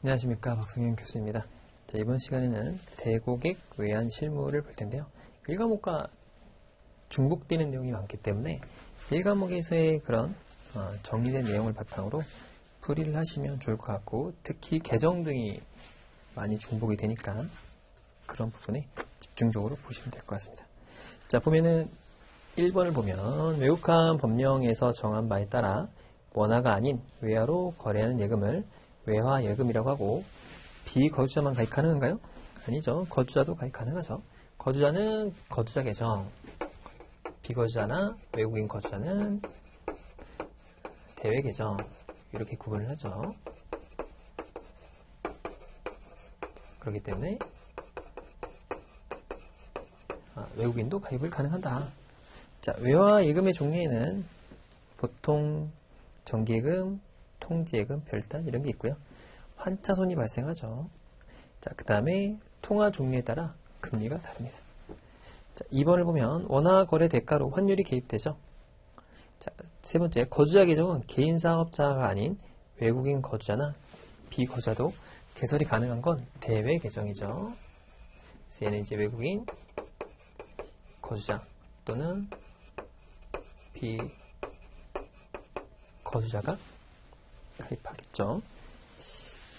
안녕하십니까, 박성현 교수입니다. 자, 이번 시간에는 대고객 외환 실무를 볼 텐데요. 1과목과 중복되는 내용이 많기 때문에 1과목에서의 그런 정리된 내용을 바탕으로 풀이를 하시면 좋을 것 같고, 특히 계정 등이 많이 중복이 되니까 그런 부분에 집중적으로 보시면 될 것 같습니다. 자, 보면은 1번을 보면 외국한 법령에서 정한 바에 따라 원화가 아닌 외화로 거래하는 예금을 외화 예금이라고 하고, 비거주자만 가입 가능한가요? 아니죠. 거주자도 가입 가능하죠. 거주자는 거주자 계정, 비거주자나 외국인 거주자는 대외 계정, 이렇게 구분을 하죠. 그렇기 때문에 외국인도 가입을 가능하다. 자, 외화 예금의 종류에는 보통 정기예금, 통지예금, 별단 이런 게 있고요. 환차손이 발생하죠. 자, 그 다음에 통화 종류에 따라 금리가 다릅니다. 자, 2번을 보면 원화 거래 대가로 환율이 개입되죠. 자, 세 번째, 거주자 계정은 개인 사업자가 아닌 외국인 거주자나 비거주자도 개설이 가능한 건 대외 계정이죠. 얘는 이제 외국인 거주자 또는 비거주자가 가입하겠죠.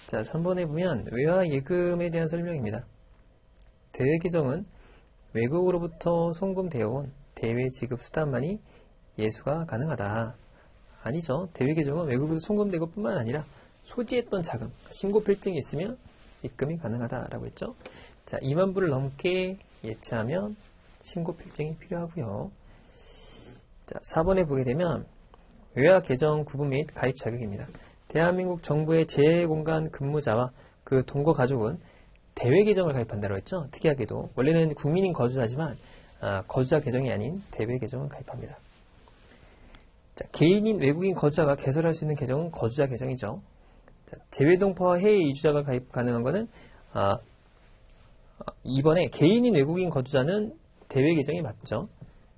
자, 3번에 보면 외화 예금에 대한 설명입니다. 대외 계정은 외국으로부터 송금되어 온 대외 지급 수단만이 예수가 가능하다. 아니죠. 대외 계정은 외국으로부터 송금된 것뿐만 아니라 소지했던 자금, 신고 필증이 있으면 입금이 가능하다라고 했죠. 자, 2만 불을 넘게 예치하면 신고 필증이 필요하고요. 자, 4번에 보게 되면 외화 계정 구분 및 가입 자격입니다. 대한민국 정부의 재공간 근무자와 그 동거 가족은 대외 계정을 가입한다고 했죠. 특이하게도 원래는 국민인 거주자지만 거주자 계정이 아닌 대외 계정을 가입합니다. 자, 개인인 외국인 거주자가 개설할 수 있는 계정은 거주자 계정이죠. 자, 재외동포와 해외 이주자가 가입 가능한 것은 2번에 개인인 외국인 거주자는 대외 계정이 맞죠.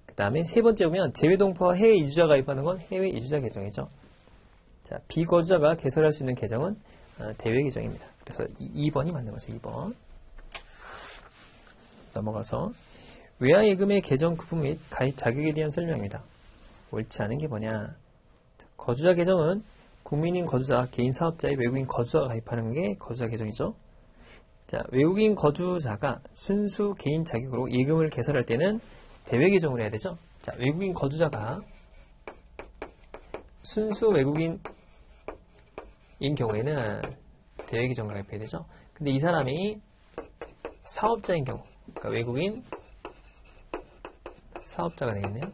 그 다음에 세 번째 보면 재외동포와 해외 이주자 가입하는 건 해외 이주자 계정이죠. 자, 비거주자가 개설할 수 있는 계정은 대외 계정입니다. 그래서 2번이 맞는 거죠. 2번. 넘어가서 외화 예금의 계정 구분 및 가입 자격에 대한 설명입니다. 옳지 않은 게 뭐냐? 자, 거주자 계정은 국민인 거주자, 개인 사업자의 외국인 거주자가 가입하는 게 거주자 계정이죠. 자, 외국인 거주자가 순수 개인 자격으로 예금을 개설할 때는 대외 계정으로 해야 되죠. 자, 외국인 거주자가 순수 외국인인 경우에는 대외 계정을 가입해야 되죠. 근데 이 사람이 사업자인 경우, 그러니까 외국인 사업자가 되겠네요.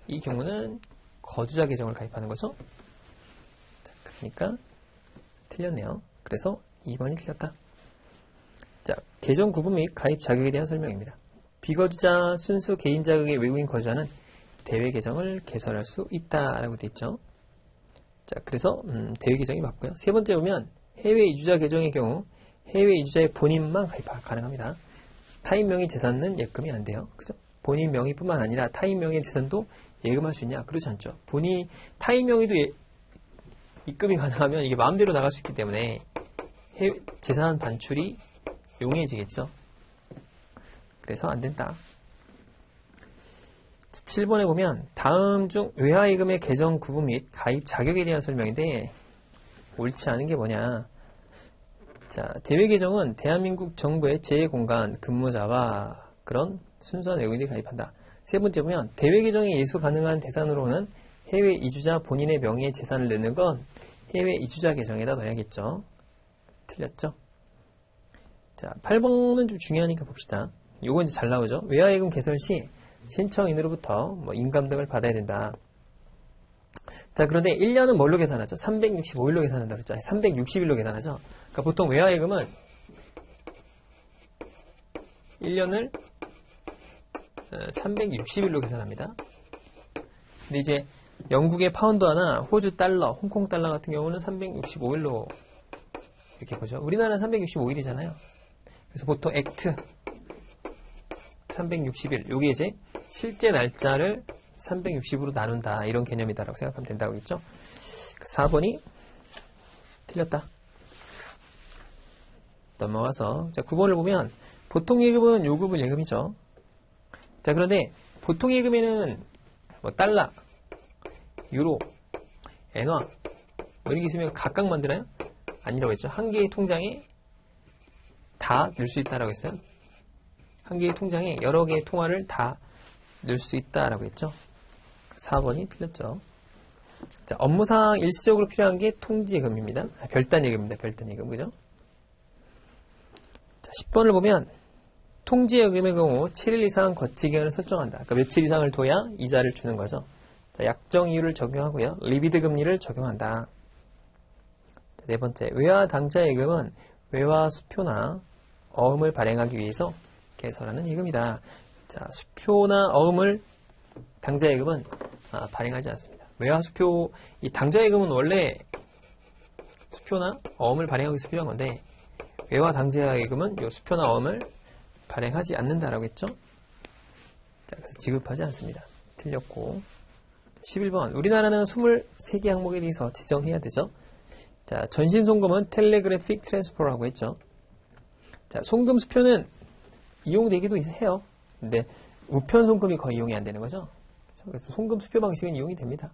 이 경우는 거주자 계정을 가입하는 거죠. 자, 그러니까 틀렸네요. 그래서 2번이 틀렸다. 자, 계정 구분 및 가입 자격에 대한 설명입니다. 비거주자 순수 개인 자격의 외국인 거주자는 대외 계정을 개설할 수 있다라고 되어 있죠. 자, 그래서 대외 계정이 맞고요. 세 번째 보면 해외 이주자 계정의 경우 해외 이주자의 본인만 가입 가능합니다. 타인 명의 재산은 예금이 안 돼요. 그죠? 본인 명의뿐만 아니라 타인 명의 재산도 예금할 수 있냐? 그렇지 않죠. 타인 명의도 입금이 가능하면 이게 마음대로 나갈 수 있기 때문에 재산 반출이 용이해지겠죠. 그래서 안 된다. 7번에 보면 다음 중 외화 예금의 계정 구분 및 가입 자격에 대한 설명인데 옳지 않은 게 뭐냐? 자, 대외 계정은 대한민국 정부의 재공간 근무자와 그런 순수한 외국인들이 가입한다. 세 번째 보면 대외 계정에 예수 가능한 대상으로는 해외 이주자 본인의 명의의 재산을 넣는 건 해외 이주자 계정에다 넣어야겠죠. 틀렸죠? 자, 8번은 좀 중요하니까 봅시다. 요건 이제 잘 나오죠. 외화 예금 개설 시 신청인으로부터 인감 등을 받아야 된다. 자, 그런데 1년은 뭘로 계산하죠? 365일로 계산한다 그랬죠? 360일로 계산하죠? 그러니까 보통 외화 예금은 1년을 360일로 계산합니다. 근데 이제 영국의 파운드화나 호주 달러, 홍콩 달러 같은 경우는 365일로 이렇게 보죠. 우리나라는 365일이잖아요. 그래서 보통 액트 360일, 요게 이제 실제 날짜를 360으로 나눈다, 이런 개념이다라고 생각하면 된다고 했죠. 4번이 틀렸다. 넘어가서 자 9번을 보면 보통 예금은 요금을 예금이죠. 자 그런데 보통 예금에는 뭐 달러, 유로, 엔화 뭐 이런 게 있으면 각각 만드나요? 아니라고 했죠. 한 개의 통장에 다 넣을 수 있다라고 했어요. 한 개의 통장에 여러 개의 통화를 다 넣을 수 있다라고 했죠. 4번이 틀렸죠. 자, 업무상 일시적으로 필요한 게 통지예금입니다. 별단예금입니다. 별단예금, 그죠? 자, 10번을 보면 통지예금의 경우 7일 이상 거치 기간을 설정한다. 그러니까 며칠 이상을 둬야 이자를 주는 거죠. 자, 약정 이율을 적용하고요. 리비드 금리를 적용한다. 자, 네 번째, 외화 당좌 예금은 외화 수표나 어음을 발행하기 위해서 개설하는 예금이다. 자, 수표나 어음을 당좌 예금은 발행하지 않습니다. 외화 수표, 이 당좌 예금은 원래 수표나 어음을 발행하기 위해서 필요한 건데 외화 당좌 예금은 이 수표나 어음을 발행하지 않는다라고 했죠. 자, 그래서 지급하지 않습니다. 틀렸고 11번 우리나라는 23개 항목에 대해서 지정해야 되죠. 자, 전신송금은 텔레그래픽 트랜스퍼라고 했죠. 자, 송금 수표는 이용되기도 해요. 근데 우편 송금이 거의 이용이 안 되는 거죠. 그래서 송금 수표 방식은 이용이 됩니다.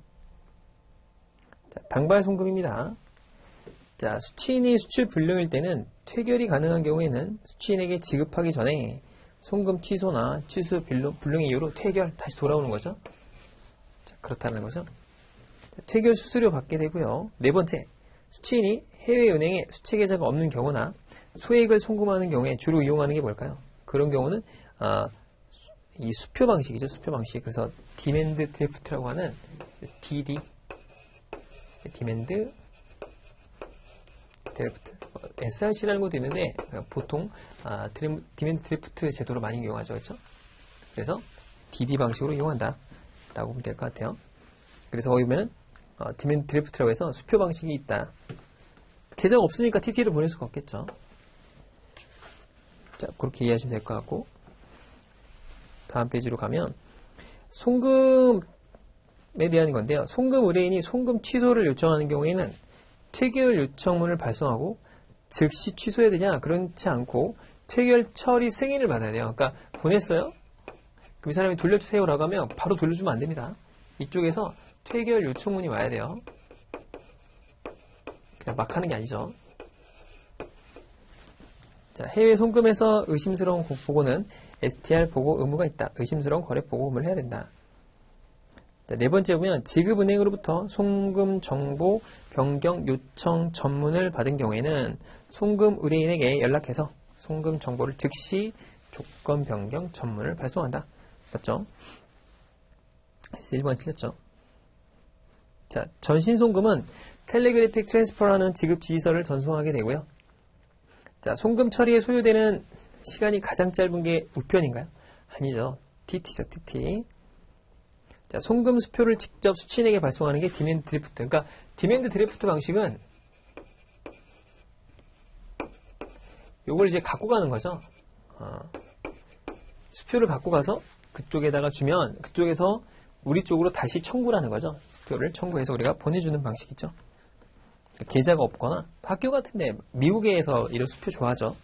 자, 당발 송금입니다. 자, 수취인이 수출 불능일 때는 퇴결이 가능한 경우에는 수취인에게 지급하기 전에 송금 취소나 취소 불능의 이유로 퇴결 다시 돌아오는 거죠. 자, 그렇다는 거죠. 자, 퇴결 수수료 받게 되고요. 네 번째, 수취인이 해외은행에 수채 계좌가 없는 경우나 소액을 송금하는 경우에 주로 이용하는 게 뭘까요? 그런 경우는 이 수표 방식이죠. 수표 방식. 그래서 디맨드 드래프트라고 하는 DD 디맨드 드래프트 SRC라는 것도 있는데 보통 디맨드 드래프트 제도로 많이 이용하죠. 그렇죠? 그래서 DD 방식으로 이용한다 라고 보면 될 것 같아요. 그래서 거기 보면 디맨드 드래프트라고 해서 수표 방식이 있다. 계좌가 없으니까 TT를 보낼 수가 없겠죠. 자, 그렇게 이해하시면 될 것 같고 다음 페이지로 가면 송금에 대한 건데요. 송금 의뢰인이 송금 취소를 요청하는 경우에는 퇴결 요청문을 발송하고 즉시 취소해야 되냐? 그렇지 않고 퇴결 처리 승인을 받아야 돼요. 그러니까 보냈어요? 그럼 이 사람이 돌려주세요라고 하면 바로 돌려주면 안 됩니다. 이쪽에서 퇴결 요청문이 와야 돼요. 그냥 막 하는 게 아니죠. 자, 해외 송금에서 의심스러운 보고는 STR 보고 의무가 있다. 의심스러운 거래 보고 의무를 해야 된다. 자, 네 번째 보면 지급은행으로부터 송금 정보 변경 요청 전문을 받은 경우에는 송금 의뢰인에게 연락해서 송금 정보를 즉시 조건 변경 전문을 발송한다. 맞죠? 1번 틀렸죠. 자, 전신 송금은 텔레그래픽 트랜스퍼라는 지급 지시서를 전송하게 되고요. 자, 송금 처리에 소요되는 시간이 가장 짧은 게 우편인가요? 아니죠. TT죠, TT. 자, 송금 수표를 직접 수취인에게 발송하는 게 디맨드 드래프트. 그러니까 디맨드 드래프트 방식은 요걸 이제 갖고 가는 거죠. 수표를 갖고 가서 그쪽에다가 주면 그쪽에서 우리 쪽으로 다시 청구를 하는 거죠. 수표를 청구해서 우리가 보내주는 방식이죠. 계좌가 없거나 학교 같은데 미국에서 이런 수표 좋아하죠.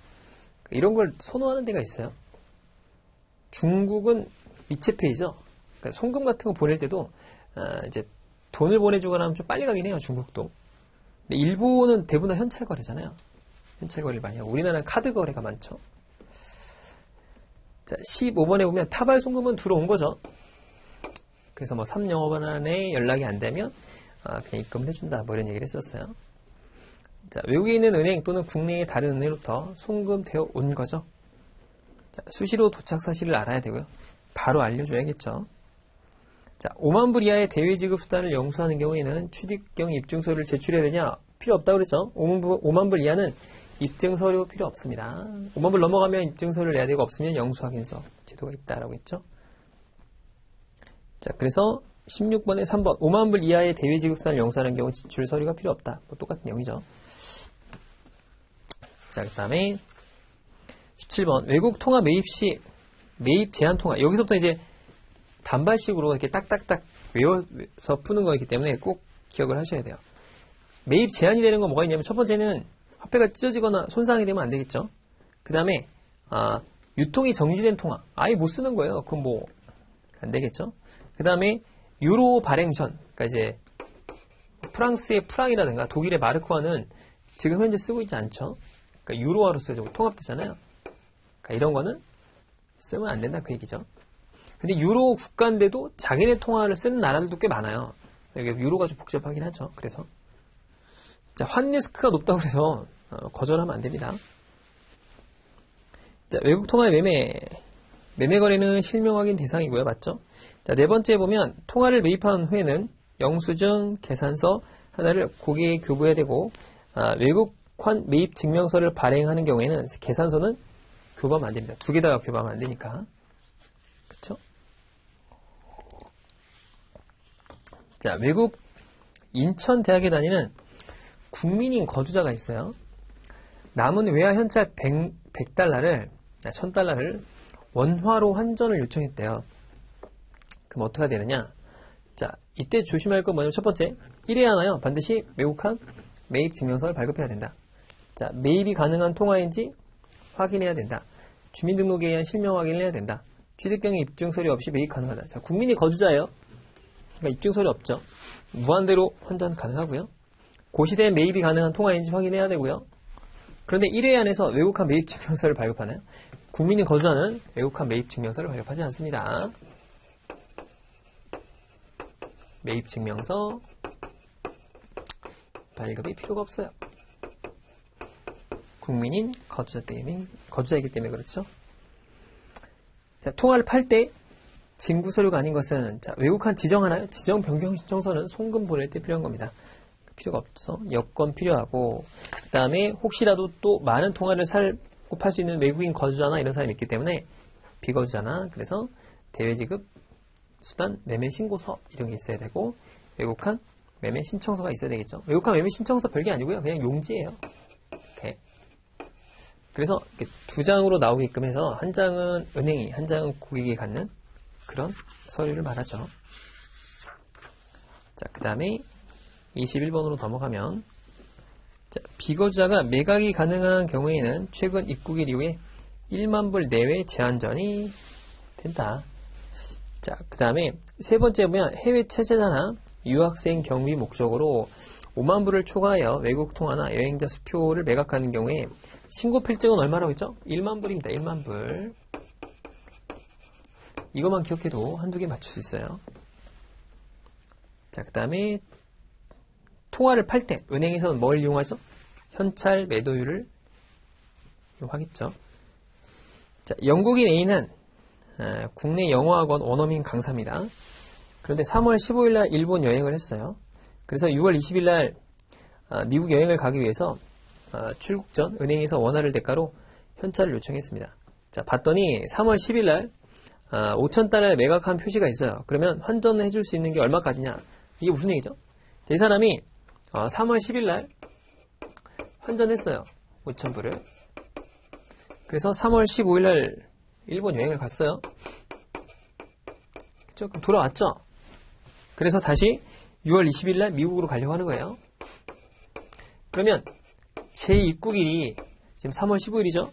이런 걸 선호하는 데가 있어요. 중국은 위챗페이죠. 그러니까 송금 같은 거 보낼 때도 이제 돈을 보내주거나 하면 좀 빨리 가긴 해요. 중국도. 근데 일본은 대부분 다 현찰 거래잖아요. 현찰 거래를 많이 하고 우리나라는 카드 거래가 많죠. 자, 15번에 보면 타발 송금은 들어온 거죠. 그래서 뭐 3영업원 안에 연락이 안 되면 그냥 입금을 해준다. 뭐 이런 얘기를 했었어요. 자, 외국에 있는 은행 또는 국내의 다른 은행으로부터 송금되어 온 거죠. 자, 수시로 도착 사실을 알아야 되고요. 바로 알려줘야겠죠. 자, 5만 불 이하의 대외 지급 수단을 영수하는 경우에는 취득경 입증서를 제출해야 되냐? 필요 없다고 그랬죠. 5만 불 이하는 입증서류 필요 없습니다. 5만 불 넘어가면 입증서를 내야 되고 없으면 영수확인서 제도가 있다라고 했죠. 자, 그래서 16번에 3번 5만 불 이하의 대외 지급 수단을 영수하는 경우 지출 서류가 필요 없다. 뭐 똑같은 내용이죠. 자, 그 다음에 17번 외국 통화 매입 시 매입 제한 통화. 여기서부터 이제 단발식으로 이렇게 딱딱딱 외워서 푸는 거이기 때문에 꼭 기억을 하셔야 돼요. 매입 제한이 되는 건 뭐가 있냐면 첫 번째는 화폐가 찢어지거나 손상이 되면 안 되겠죠. 그 다음에 유통이 정지된 통화 아예 못 쓰는 거예요. 그럼 뭐 안 되겠죠. 그 다음에 유로 발행 전, 그러니까 이제 프랑스의 프랑이라든가 독일의 마르크화는 지금 현재 쓰고 있지 않죠. 그러니까 유로화로 쓰죠. 통합되잖아요. 그러니까 이런 거는 쓰면 안 된다 그 얘기죠. 근데 유로 국가인데도 자기네 통화를 쓰는 나라들도 꽤 많아요. 이게 유로가 좀 복잡하긴 하죠. 그래서 자, 환 리스크가 높다고 해서 거절하면 안 됩니다. 자, 외국 통화의 매매 거래는 실명 확인 대상이고요. 맞죠? 자, 네 번째 보면 통화를 매입한 후에는 영수증, 계산서 하나를 고객에게 교부해야 되고 외국환 매입 증명서를 발행하는 경우에는 계산서는 교부하면 안 됩니다. 두 개다가 교부하면 안 되니까. 그렇죠? 자, 외국 인천 대학에 다니는 국민인 거주자가 있어요. 남은 외화 현찰 1000달러를 원화로 환전을 요청했대요. 그럼 어떻게 해야 되느냐? 자, 이때 조심할 건 뭐냐면 첫 번째, 1회 하나요. 반드시 외국환 매입 증명서를 발급해야 된다. 자, 매입이 가능한 통화인지 확인해야 된다. 주민등록에 의한 실명 확인을 해야 된다. 취득경의 입증서류 없이 매입 가능하다. 자, 국민이 거주자예요. 그러니까 입증서류 없죠. 무한대로 환전 가능하고요. 고시된 매입이 가능한 통화인지 확인해야 되고요. 그런데 1회 안에서 외국환 매입 증명서를 발급하나요? 국민이 거주자는 외국환 매입 증명서를 발급하지 않습니다. 매입 증명서 발급이 필요가 없어요. 국민인 거주자이기 때문에 그렇죠. 자, 통화를 팔 때 징구 서류가 아닌 것은 자, 외국환 지정하나요? 지정 변경 신청서는 송금 보낼 때 필요한 겁니다. 필요가 없어. 여권 필요하고 그 다음에 혹시라도 또 많은 통화를 살고 팔 수 있는 외국인 거주자나 이런 사람이 있기 때문에 비거주자나 그래서 대외지급 수단 매매 신고서 이런 게 있어야 되고 외국환 매매 신청서가 있어야 되겠죠. 외국환 매매 신청서 별게 아니고요. 그냥 용지예요. 이렇게. 그래서 이렇게 두 장으로 나오게끔 해서 한 장은 은행이, 한 장은 고객이 갖는 그런 서류를 말하죠. 자, 그 다음에 21번으로 넘어가면 자, 비거주자가 매각이 가능한 경우에는 최근 입국일 이후에 1만 불 내외 제한전이 된다. 자, 그 다음에 세 번째 보면 해외 체제자나 유학생 경비 목적으로 5만 불을 초과하여 외국 통화나 여행자 수표를 매각하는 경우에 신고 필증은 얼마라고 했죠? 1만 불입니다. 1만 불. 이것만 기억해도 한두 개 맞출 수 있어요. 자, 그 다음에 통화를 팔 때 은행에서는 뭘 이용하죠? 현찰 매도율을 이용하겠죠. 자, 영국인 A는 국내 영어학원 원어민 강사입니다. 그런데 3월 15일 날 일본 여행을 했어요. 그래서 6월 20일 날 미국 여행을 가기 위해서 출국 전 은행에서 원화를 대가로 현찰을 요청했습니다. 자, 봤더니 3월 10일 날 5,000달러를 매각한 표시가 있어요. 그러면 환전을 해줄 수 있는 게 얼마까지냐? 이게 무슨 얘기죠? 자, 이 사람이 3월 10일 날 환전했어요. 5,000불을. 그래서 3월 15일 날 일본 여행을 갔어요. 그쵸? 그럼 돌아왔죠? 그래서 다시 6월 20일 날 미국으로 가려고 하는 거예요. 그러면 제2입국일이 지금 3월 15일이죠?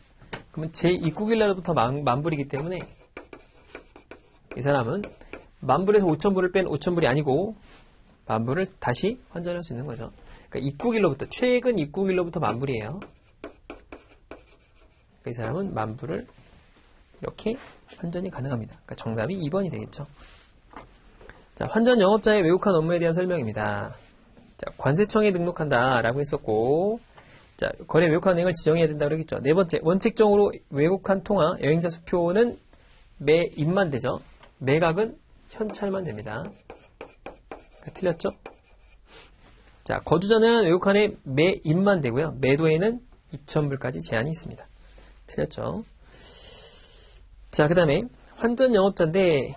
그러면 제2입국일 날부터 만불이기 때문에 이 사람은 만불에서 5,000불을 뺀 5,000불이 아니고 만불을 다시 환전할 수 있는 거죠. 그러니까 입국일로부터 최근 입국일로부터 만불이에요. 그러니까 이 사람은 만불을 이렇게 환전이 가능합니다. 그러니까 정답이 2번이 되겠죠. 자, 환전 영업자의 외국환 업무에 대한 설명입니다. 자, 관세청에 등록한다 라고 했었고, 자, 거래 외국환 은행을 지정해야 된다고 그랬죠. 네 번째, 원칙적으로 외국환 통화 여행자 수표는 매입만 되죠. 매각은 현찰만 됩니다. 틀렸죠? 자, 거주자는 외국환에 매입만 되고요. 매도에는 2,000불까지 제한이 있습니다. 틀렸죠? 자, 그 다음에 환전 영업자인데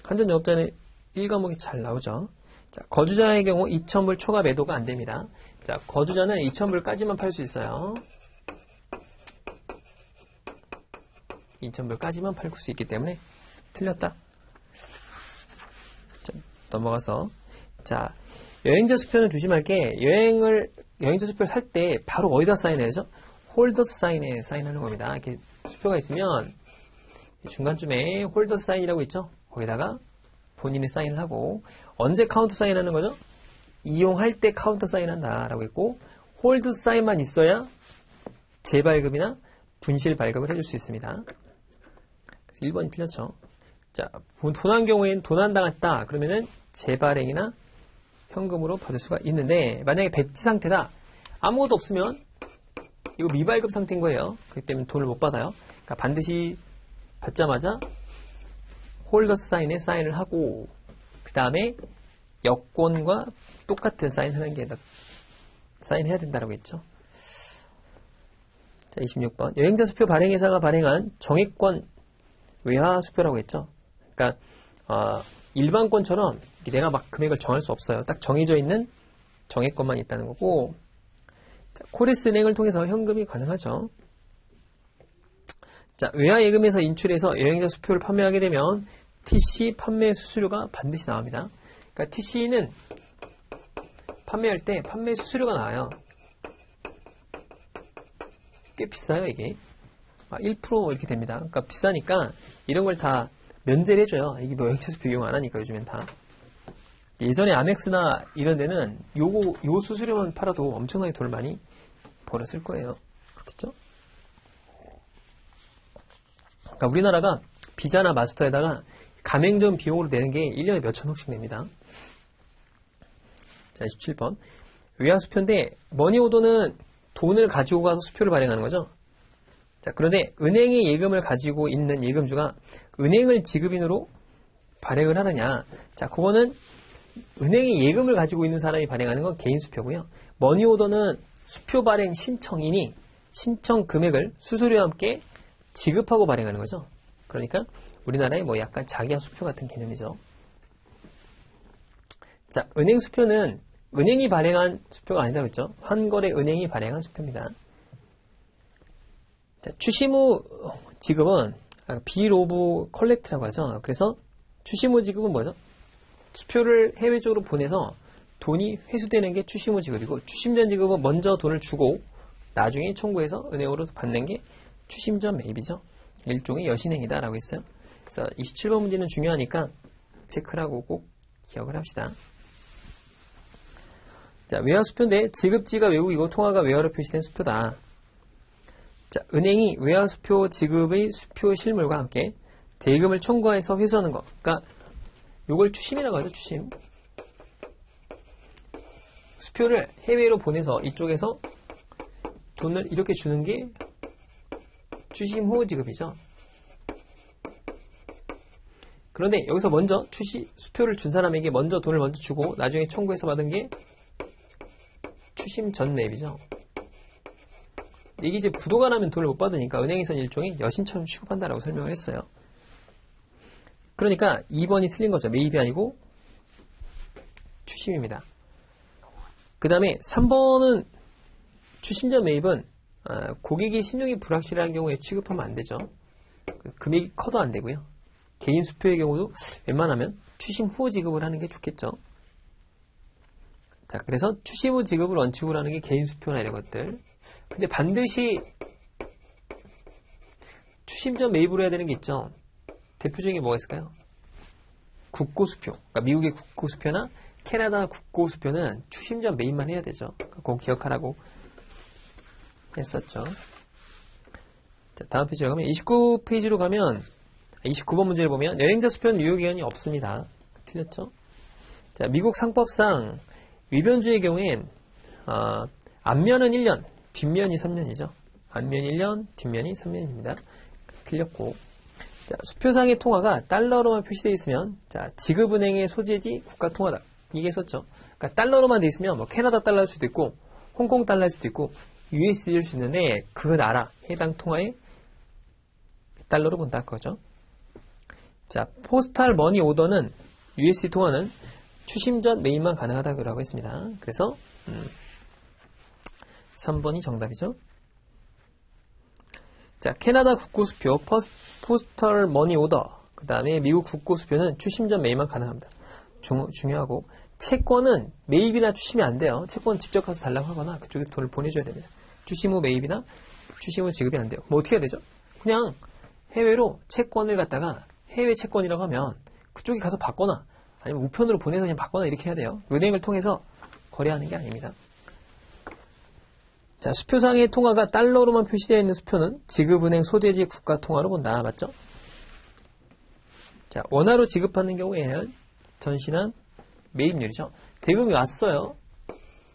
환전 영업자는 1과목이 잘 나오죠. 자, 거주자의 경우 2,000불 초과 매도가 안 됩니다. 자, 거주자는 2,000불까지만 팔 수 있어요. 2,000불까지만 팔 수 있기 때문에 틀렸다. 자, 넘어가서 자, 여행자 수표는 조심할 게 여행을 여행자 수표를 살 때 바로 어디다 사인해야죠? 홀더스 사인에 사인하는 겁니다. 이렇게 수표가 있으면 중간쯤에 홀더스 사인이라고 있죠? 거기다가 본인의 사인을 하고, 언제 카운터 사인하는 거죠? 이용할 때 카운터 사인한다라고 했고, 홀드 사인만 있어야 재발급이나 분실 발급을 해줄 수 있습니다. 그래서 1번이 틀렸죠. 자, 도난 경우에는 도난당했다 그러면은 재발행이나 현금으로 받을 수가 있는데, 만약에 백지 상태다, 아무것도 없으면 이거 미발급 상태인 거예요. 그렇기 때문에 돈을 못 받아요. 그러니까 반드시 받자마자 홀더스 사인에 사인을 하고, 그 다음에 여권과 똑같은 사인하는 게 사인해야 된다라고 했죠. 자, 26번. 여행자 수표 발행회사가 발행한 정액권 외화 수표라고 했죠. 그러니까 일반권처럼 내가 막 금액을 정할 수 없어요. 딱 정해져 있는 정액권만 있다는 거고, 자, 코레스 은행을 통해서 현금이 가능하죠. 자, 외화 예금에서 인출해서 여행자 수표를 판매하게 되면 TC 판매 수수료가 반드시 나옵니다. 그러니까 TC는 판매할 때 판매 수수료가 나와요. 꽤 비싸요, 이게. 1% 이렇게 됩니다. 그러니까 비싸니까 이런 걸 다 면제를 해줘요. 이게 뭐 여행자 수표 이용 안 하니까 요즘엔 다. 예전에 아멕스나 이런 데는 요 수수료만 팔아도 엄청나게 돈을 많이 벌었을 거예요. 그렇겠죠? 그러니까 우리나라가 비자나 마스터에다가 가맹점 비용으로 내는 게 1년에 몇천억씩 냅니다. 자, 27번. 외화 수표인데 머니오더는 돈을 가지고 가서 수표를 발행하는 거죠. 자, 그런데 은행의 예금을 가지고 있는 예금주가 은행을 지급인으로 발행을 하느냐. 자, 그거는 은행의 예금을 가지고 있는 사람이 발행하는 건 개인 수표고요. 머니오더는 수표 발행 신청인이 신청 금액을 수수료와 함께 지급하고 발행하는 거죠. 그러니까 우리나라의 뭐 약간 자기야 수표 같은 개념이죠. 자, 은행 수표는 은행이 발행한 수표가 아니다 그랬죠. 환거래 은행이 발행한 수표입니다. 자, 추심 후 지급은 빌 오브 컬렉트라고 하죠. 그래서 추심 후 지급은 뭐죠? 수표를 해외 쪽으로 보내서 돈이 회수되는 게 추심 후 지급이고, 추심 전 지급은 먼저 돈을 주고 나중에 청구해서 은행으로 받는 게 추심 전 매입이죠. 일종의 여신행위다라고 했어요. 그래서 27번 문제는 중요하니까 체크를 하고 꼭 기억을 합시다. 자, 외화 수표인데 지급지가 외국이고 통화가 외화로 표시된 수표다. 자, 은행이 외화 수표 지급의 수표 실물과 함께 대금을 청구해서 회수하는 것. 그러니까 요걸 추심이라고 하죠. 추심. 수표를 해외로 보내서 이쪽에서 돈을 이렇게 주는 게 추심 후 지급이죠. 그런데 여기서 먼저 수표를 준 사람에게 먼저 돈을 먼저 주고 나중에 청구해서 받은 게 추심 전 매입이죠. 이게 이제 부도가 나면 돈을 못 받으니까 은행에서는 일종의 여신처럼 취급한다라고 설명을 했어요. 그러니까 2번이 틀린 거죠. 매입이 아니고 추심입니다. 그 다음에 3번은 추심 전 매입은 고객이 신용이 불확실한 경우에 취급하면 안 되죠. 금액이 커도 안 되고요. 개인 수표의 경우도 웬만하면 추심 후 지급을 하는 게 좋겠죠. 자, 그래서 추심 후 지급을 원칙으로 하는 게 개인 수표나 이런 것들. 근데 반드시 추심 전 매입으로 해야 되는 게 있죠. 대표적인 게 뭐가 있을까요? 국고수표. 그러니까 미국의 국고수표나 캐나다 국고수표는 추심 전 매입만 해야 되죠. 그거 기억하라고 했었죠. 자, 다음 페이지로 가면 29페이지로 가면 29번 문제를 보면 여행자 수표는 유효기간이 없습니다. 틀렸죠? 자, 미국 상법상 위변주의 경우엔 앞면은 1년, 뒷면이 3년이죠. 앞면이 1년, 뒷면이 3년입니다. 틀렸고, 자, 수표상의 통화가 달러로만 표시되어 있으면, 자, 지급은행의 소재지 국가통화다. 이게 썼죠. 그러니까 달러로만 되어 있으면 뭐 캐나다 달러일 수도 있고, 홍콩 달러일 수도 있고, USD일 수 있는데 그 나라 해당 통화에 달러로 본다 그거죠. 자, 포스탈 머니 오더는 USD 통화는 추심 전 매입만 가능하다고 했습니다. 그래서 3번이 정답이죠. 자, 캐나다 국고수표 포스털 머니 오더, 그 다음에 미국 국고수표는 추심 전 매입만 가능합니다. 중요하고, 채권은 매입이나 추심이 안 돼요. 채권은 직접 가서 달라고 하거나 그쪽에서 돈을 보내줘야 됩니다. 추심 후 매입이나 추심 후 지급이 안 돼요. 뭐 어떻게 해야 되죠? 그냥 해외로 채권을 갖다가 해외 채권이라고 하면 그쪽에 가서 받거나 아니면 우편으로 보내서 그냥 받거나 이렇게 해야 돼요. 은행을 통해서 거래하는 게 아닙니다. 자, 수표상의 통화가 달러로만 표시되어 있는 수표는 지급은행 소재지 국가 통화로 본다. 맞죠? 자, 원화로 지급하는 경우에는 전신한 매입률이죠. 대금이 왔어요.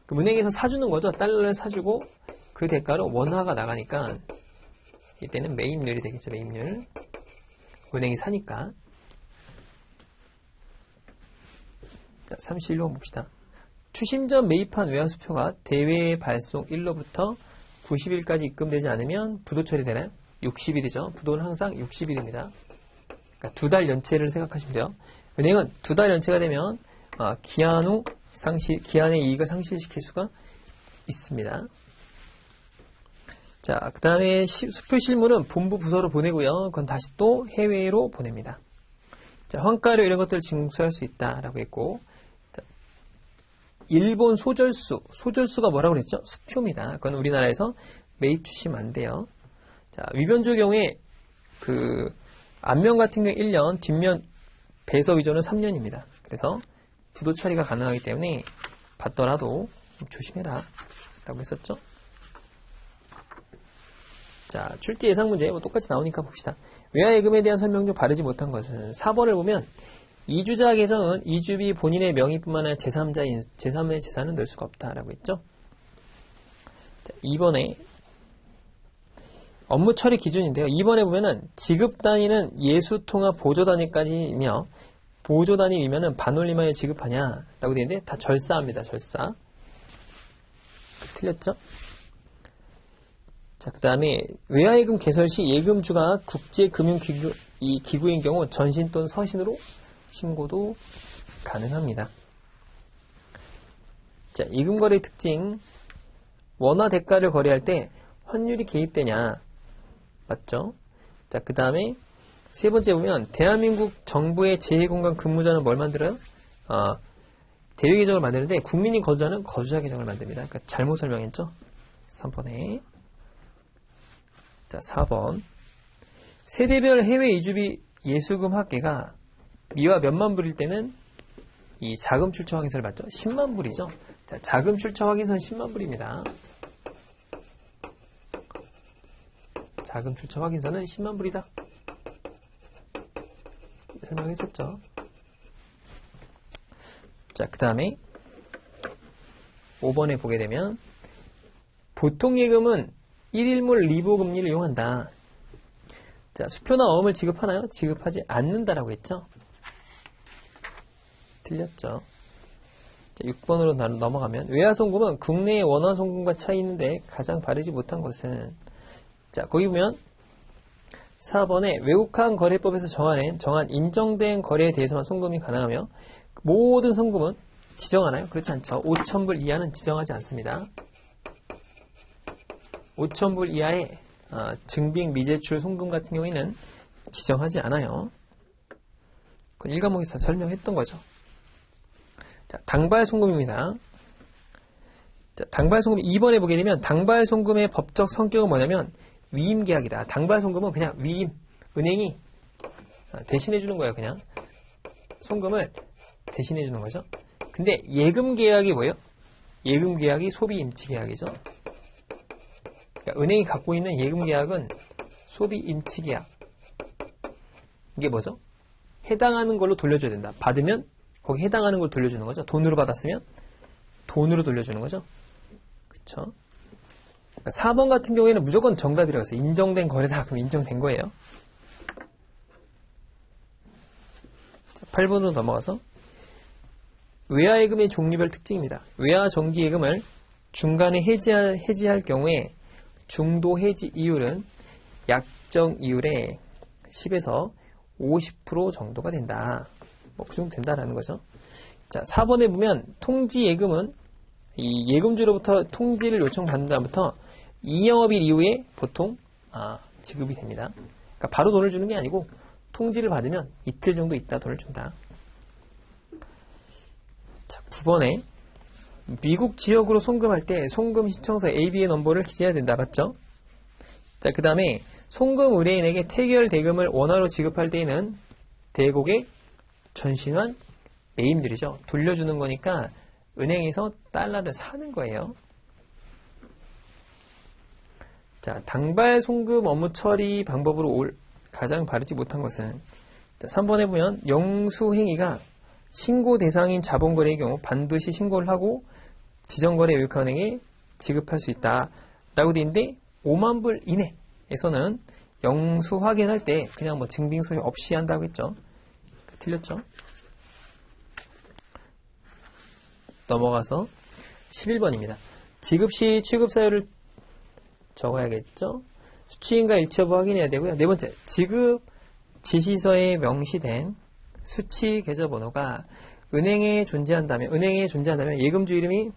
그럼 은행에서 사주는 거죠. 달러를 사주고 그 대가로 원화가 나가니까 이때는 매입률이 되겠죠. 매입률. 은행이 사니까. 자, 31번 봅시다. 추심 전 매입한 외화수표가 대외 발송 1로부터 90일까지 입금되지 않으면 부도 처리되나요? 60일이죠. 부도는 항상 60일입니다. 그러니까 2달 연체를 생각하시면 돼요. 은행은 2달 연체가 되면 기한의 이익을 상실시킬 수가 있습니다. 자, 그 다음에 수표 실물은 본부 부서로 보내고요. 그건 다시 또 해외로 보냅니다. 자, 환가료 이런 것들을 징수할 수 있다라고 했고, 자, 일본 소절수가 뭐라고 그랬죠? 수표입니다. 그건 우리나라에서 매입 추심 안 돼요. 자, 위변조 경우에 앞면 같은 경우 1년, 뒷면 배서 위조는 3년입니다. 그래서 부도 처리가 가능하기 때문에 받더라도 조심해라 라고 했었죠. 자, 출제 예상 문제 똑같이 나오니까 봅시다. 외화예금에 대한 설명 중 바르지 못한 것은 4번을 보면 이주자 계정은 이주비 본인의 명의뿐만 아니라 제3의 재산은 넣을 수가 없다라고 했죠. 자, 2번에 업무 처리 기준인데요. 2번에 보면은 지급 단위는 예수통합 보조 단위까지이며 보조 단위이면은 반올림하여 지급하냐라고 되어 있는데 다 절사합니다. 절사. 틀렸죠? 자, 그 다음에 외화예금 개설 시 예금주가 국제금융기구인 경우 전신 또는 서신으로 신고도 가능합니다. 자, 예금거래 특징. 원화 대가를 거래할 때 환율이 개입되냐? 맞죠? 자, 그 다음에 세 번째 보면 대한민국 정부의 재해공간 근무자는 뭘 만들어요? 대외 계정을 만드는데 국민이 거주하는 거주자 계정을 만듭니다. 그러니까 잘못 설명했죠? 3번에. 자, 4번. 세대별 해외 이주비 예수금 합계가 미화 몇만 불일 때는 이 자금 출처 확인서를 받죠? 10만 불이죠? 자, 자금 출처 확인서는 10만 불입니다. 자금 출처 확인서는 10만 불이다. 설명했었죠. 자, 그 다음에 5번에 보게 되면 보통 예금은 1일물 리보 금리를 이용한다. 자, 수표나 어음을 지급하나요? 지급하지 않는다라고 했죠. 틀렸죠. 자, 6번으로 넘어가면 외화송금은 국내의 원화송금과 차이 있는데 가장 바르지 못한 것은, 자, 거기 보면 4번에 외국환 거래법에서 정한 인정된 거래에 대해서만 송금이 가능하며 모든 송금은 지정하나요? 그렇지 않죠. 5,000불 이하는 지정하지 않습니다. 5,000불 이하의 증빙 미제출 송금 같은 경우에는 지정하지 않아요. 그건 1과목에서 설명했던 거죠. 자, 당발 송금입니다. 자, 당발 송금 2번에 보게 되면 당발 송금의 법적 성격은 뭐냐면 위임 계약이다. 당발 송금은 그냥 위임, 은행이 대신해 주는 거예요. 그냥 송금을 대신해 주는 거죠. 근데 예금 계약이 뭐예요? 예금 계약이 소비 임치 계약이죠. 그러니까 은행이 갖고 있는 예금 계약은 소비 임치 계약. 이게 뭐죠? 해당하는 걸로 돌려줘야 된다. 받으면 거기 해당하는 걸 돌려주는 거죠. 돈으로 받았으면 돈으로 돌려주는 거죠. 그쵸? 4번 같은 경우에는 무조건 정답이라고 해서 인정된 거래다. 그럼 인정된 거예요. 자, 8번으로 넘어가서 외화예금의 종류별 특징입니다. 외화 정기예금을 중간에 해지할 경우에 중도 해지 이율은 약정 이율의 10에서 50% 정도가 된다. 뭐 그 정도 된다라는 거죠. 자, 4번에 보면 통지예금은 이 예금주로부터 통지를 요청받는 다음부터 2영업일 이후에 보통 지급이 됩니다. 그러니까 바로 돈을 주는 게 아니고 통지를 받으면 이틀 정도 있다 돈을 준다. 자, 9번에 미국 지역으로 송금할 때 송금 시청서 AB의 넘버를 기재해야 된다. 맞죠? 자, 그 다음에 송금 의뢰인에게 태결 대금을 원화로 지급할 때에는 대고객, 전신환, 매입률이죠. 돌려주는 거니까 은행에서 달러를 사는 거예요. 자, 당발 송금 업무 처리 방법으로 가장 바르지 못한 것은, 자, 3번에 보면 영수행위가 신고 대상인 자본거래의 경우 반드시 신고를 하고 지정거래 외국은행에 지급할 수 있다 라고 되어 있는데 5만 불 이내에서는 영수 확인할 때 그냥 뭐 증빙 소유 없이 한다고 했죠. 틀렸죠? 넘어가서 11번입니다. 지급 시 취급 사유를 적어야겠죠? 수취인과 일치 여부 확인해야 되고요. 네 번째, 지급 지시서에 명시된 수취 계좌번호가 은행에 존재한다면 예금주 이름이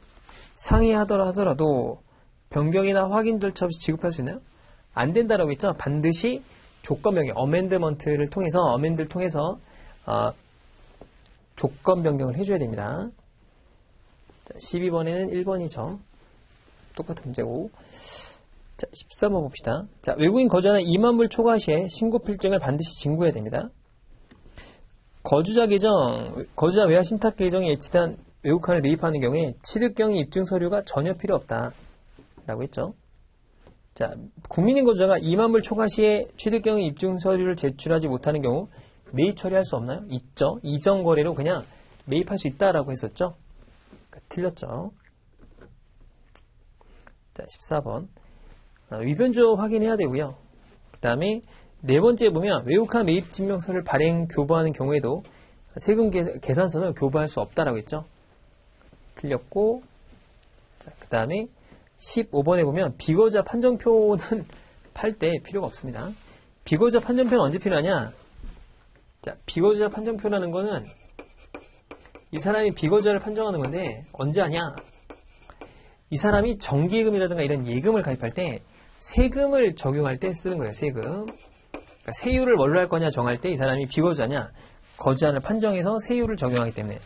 상이하더라도 변경이나 확인 절차 없이 지급할 수 있나요? 안 된다라고 했죠? 반드시 조건 변경, 어멘드를 통해서 조건 변경을 해줘야 됩니다. 자, 12번에는 1번이죠. 똑같은 문제고. 자, 13번 봅시다. 자, 외국인 거주하는 2만 불 초과 시에 신고 필증을 반드시 진구해야 됩니다. 거주자 외화 신탁 계정에 예치된 외국환을 매입하는 경우에 취득경위 입증 서류가 전혀 필요 없다 라고 했죠. 자, 국민인 거주자가 2만 불 초과 시에 취득경위 입증 서류를 제출하지 못하는 경우 매입 처리할 수 없나요? 있죠. 이전 거래로 그냥 매입할 수 있다라고 했었죠. 그러니까 틀렸죠. 자, 14번. 위변조 확인해야 되고요. 그 다음에 네 번째 보면 외국화 매입 증명서를 발행 교부하는 경우에도 세금 계산서는 교부할 수 없다라고 했죠. 틀렸고, 자, 그 다음에 15번에 보면 비거주자 판정표는 팔 때 필요가 없습니다. 비거주자 판정표는 언제 필요하냐? 자, 비거주자 판정표라는 거는 이 사람이 비거주자를 판정하는 건데 언제 하냐? 이 사람이 정기예금이라든가 이런 예금을 가입할 때 세금을 적용할 때 쓰는 거예요. 세금. 그러니까 세율을 뭘로 할 거냐 정할 때 이 사람이 비거주자냐 거주자를 판정해서 세율을 적용하기 때문에,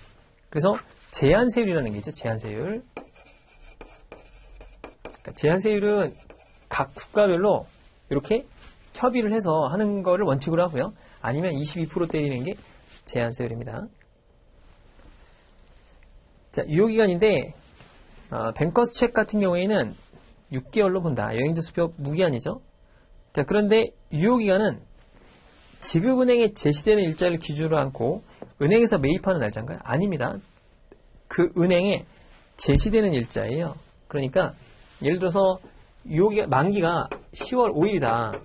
그래서 제한세율이라는 게 있죠. 제한세율. 그러니까 제한세율은 각 국가별로 이렇게 협의를 해서 하는 거를 원칙으로 하고요. 아니면 22% 때리는 게 제한세율입니다. 자, 유효기간인데 뱅커스 책 같은 경우에는 6개월로 본다. 여행자 수표 무기한이죠. 자, 그런데 유효기간은 지급은행에 제시되는 일자를 기준으로 않고 은행에서 매입하는 날짜인가요? 아닙니다. 그 은행에 제시되는 일자예요. 그러니까 예를 들어서 유효기간 만기가 10월 5일이다.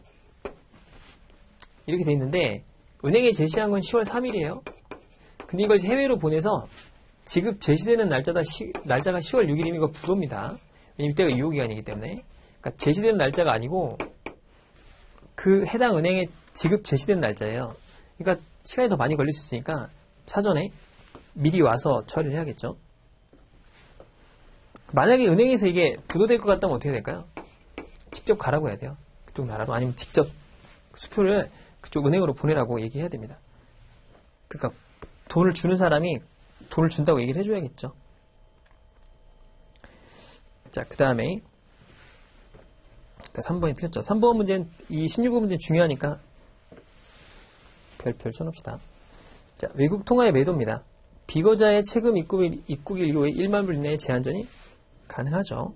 이렇게 돼 있는데 은행에 제시한 건 10월 3일이에요. 근데 이걸 해외로 보내서 지급 제시되는 날짜가 10월 6일이면 이거 불호입니다. 왜냐면 이때가 유효기간이기 때문에. 그러니까 제시되는 날짜가 아니고 그 해당 은행에 지급 제시된 날짜예요. 그러니까 시간이 더 많이 걸릴 수 있으니까 사전에 미리 와서 처리를 해야겠죠. 만약에 은행에서 이게 부도될 것 같다면 어떻게 될까요? 직접 가라고 해야 돼요. 그쪽 나라로. 아니면 직접 수표를 그쪽 은행으로 보내라고 얘기해야 됩니다. 그러니까 돈을 주는 사람이 돈을 준다고 얘기를 해줘야겠죠. 자, 그 다음에 3번이 틀렸죠. 3번 문제는 이 16번 문제는 중요하니까 별표 쳐놓읍시다. 자, 외국 통화의 매도입니다. 비거자의 세금 입국일 이후에 1만 불 이내의 제한전이 가능하죠.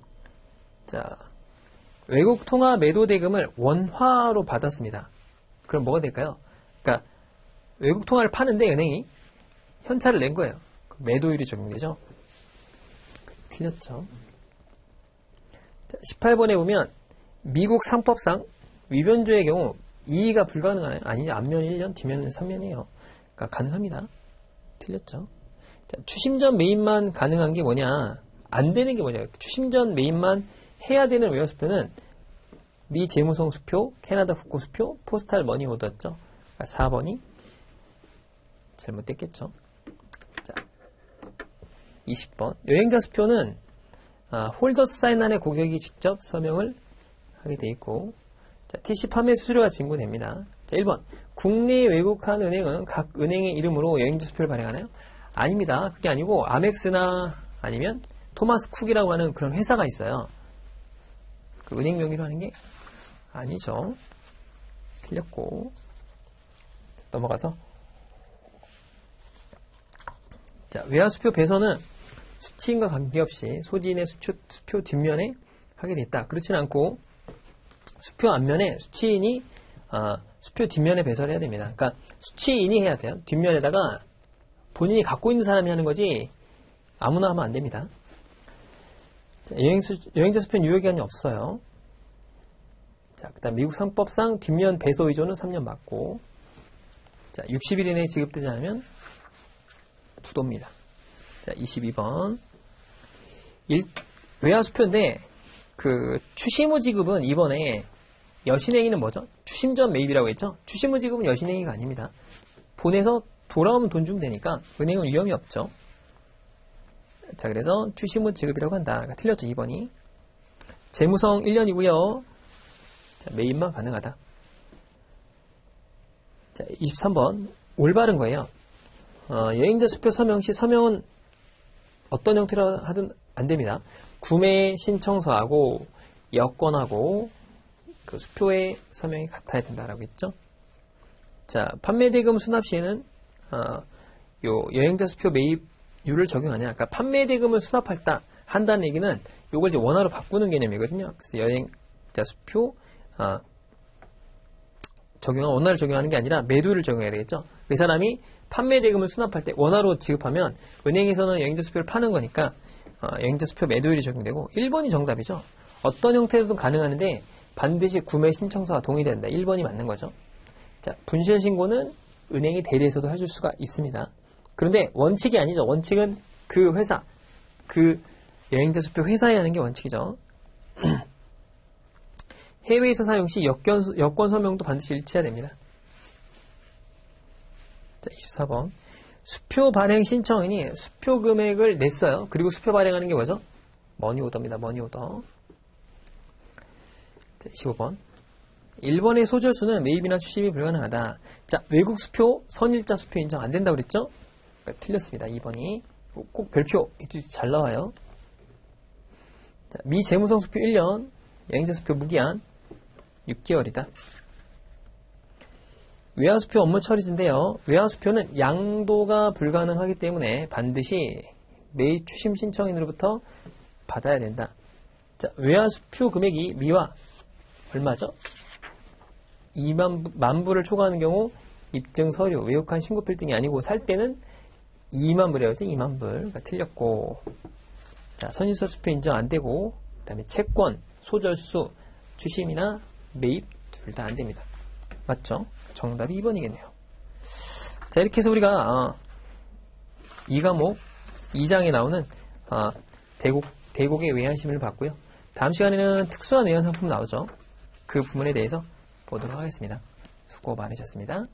자, 외국 통화 매도 대금을 원화로 받았습니다. 그럼 뭐가 될까요? 그러니까 외국 통화를 파는데 은행이 현찰을 낸 거예요. 매도율이 적용되죠. 틀렸죠. 자, 18번에 보면 미국 상법상 위변조의 경우 이의가 불가능하나요? 아니죠. 앞면 1년, 뒷면은 3년이에요. 그러니까 가능합니다. 틀렸죠. 자, 추심전 매입만 가능한 게 뭐냐? 안 되는 게 뭐냐? 추심전 매입만 해야 되는 외화수표는 미 재무성 수표, 캐나다 국고 수표, 포스탈 머니 오더였죠. 그러니까 4번이 잘못됐겠죠. 자, 20번. 여행자 수표는 홀더스 사인란에 고객이 직접 서명을 하게 돼 있고, 자, TC 판매 수수료가 징구됩니다. 자, 1번. 국내 외국한 은행은 각 은행의 이름으로 여행자 수표를 발행하나요? 아닙니다. 그게 아니고 아멕스나 아니면 토마스 쿡이라고 하는 그런 회사가 있어요. 그 은행 명의로 하는 게 아니죠. 틀렸고. 넘어가서 자, 외화수표 배선은 수치인과 관계없이 소지인의 수표 뒷면에 하게 돼 있다. 그렇지는 않고 수표 앞면에 수치인이 수표 뒷면에 배설해야 됩니다. 그러니까 수치인이 해야 돼요. 뒷면에다가 본인이 갖고 있는 사람이 하는 거지 아무나 하면 안 됩니다. 자, 여행자 수표 유효기간이 없어요. 자, 그다음 미국 상법상 뒷면 배소 의존은 3년 맞고, 자, 60일 이내에 지급되지 않으면 부도입니다. 자, 22번. 외화수표인데, 추심 후 지급은 이번에 여신행위는 뭐죠? 추심 전 매입이라고 했죠? 추심 후 지급은 여신행위가 아닙니다. 보내서 돌아오면 돈 주면 되니까 은행은 위험이 없죠. 자, 그래서 추심 후 지급이라고 한다. 그러니까 틀렸죠, 2번이. 재무성 1년이고요. 자, 매입만 가능하다. 자, 23번. 올바른 거예요. 여행자 수표 서명 시 서명은 어떤 형태로 하든 안 됩니다. 구매 신청서하고 여권하고 그 수표의 서명이 같아야 된다라고 했죠. 자, 판매 대금 수납 시에는 요 여행자 수표 매입률을 적용하냐. 그러니까 판매 대금을 한다는 얘기는 요걸 이제 원화로 바꾸는 개념이거든요. 그래서 여행자 수표 원화를 적용하는 게 아니라 매도율을 적용해야 되겠죠. 그 사람이 판매 대금을 수납할 때 원화로 지급하면 은행에서는 여행자 수표를 파는 거니까 여행자 수표 매도율이 적용되고 1번이 정답이죠. 어떤 형태로든 가능한데 반드시 구매 신청서가 동의된다. 1번이 맞는 거죠. 자, 분실 신고는 은행이 대리해서도 해줄 수가 있습니다. 그런데 원칙이 아니죠. 원칙은 그 회사, 그 여행자 수표 회사에 하는 게 원칙이죠. 해외에서 사용 시 여권 서명도 반드시 일치해야 됩니다. 자, 24번. 수표 발행 신청인이 수표 금액을 냈어요. 그리고 수표 발행하는 게 뭐죠? 머니오더입니다. 머니오더. 자, 25번. 1번의 소절수는 매입이나 추심이 불가능하다. 자, 외국 수표, 선일자 수표 인정 안 된다고 그랬죠? 그러니까 틀렸습니다. 2번이. 꼭 별표 잘 나와요. 자, 미재무성 수표 1년, 여행자 수표 무기한 6개월이다. 외화수표 업무 처리인데요. 외화수표는 양도가 불가능하기 때문에 반드시 매입 추심 신청인으로부터 받아야 된다. 자, 외화수표 금액이 미화 얼마죠? 2만 불을 초과하는 경우 입증 서류, 외국한 신고 필증이 아니고 살 때는 2만 불이었죠. 2만 불. 그러니까 틀렸고. 자, 선인서 수표 인정 안 되고, 그 다음에 채권, 소절수, 추심이나 매입 둘 다 안 됩니다. 맞죠? 정답이 2번이겠네요. 자, 이렇게 해서 우리가 이 과목 2장에 나오는 대곡의 외환심을 봤고요. 다음 시간에는 특수한 외환상품 나오죠. 그 부분에 대해서 보도록 하겠습니다. 수고 많으셨습니다.